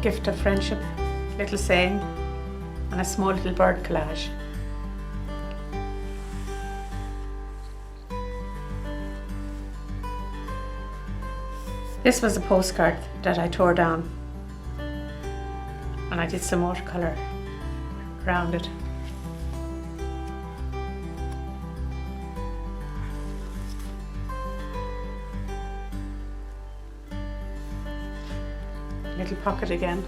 gift of friendship, little saying, and a small little bird collage. This was a postcard that I tore down, and I did some watercolour around it. Little pocket again.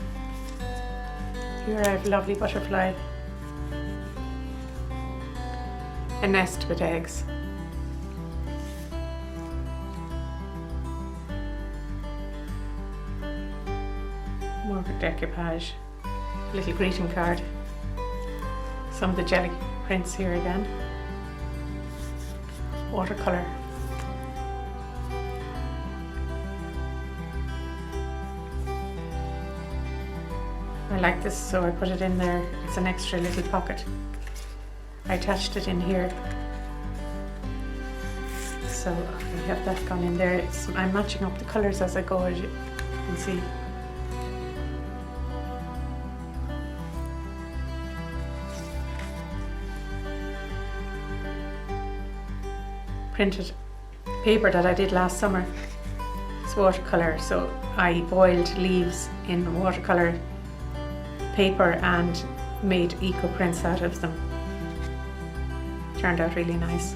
Here I have a lovely butterfly. A nest with eggs. More decoupage. Little greeting card. Some of the jelly prints here again. Watercolour. I like this, so I put it in there. It's an extra little pocket. I attached it in here. So I have that gone in there. I'm matching up the colours as I go, as you can see. Printed paper that I did last summer. It's watercolour, so I boiled leaves in watercolour paper and made eco prints out of them. Turned out really nice.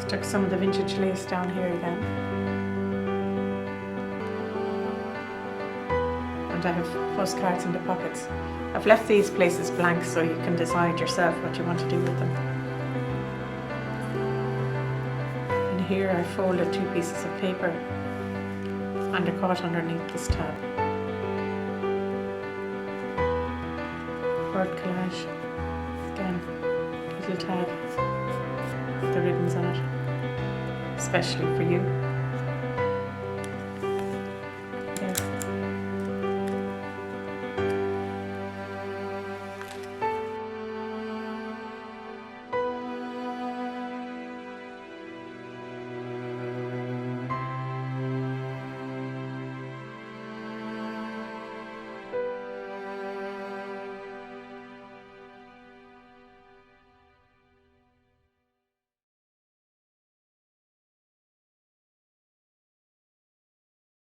Stuck some of the vintage lace down here again. And I have postcards in the pockets. I've left these places blank so you can decide yourself what you want to do with them. And here I folded 2 pieces of paper and they're caught underneath this tab. Bird collage. Again, little tag with the ribbons on it. Especially for you.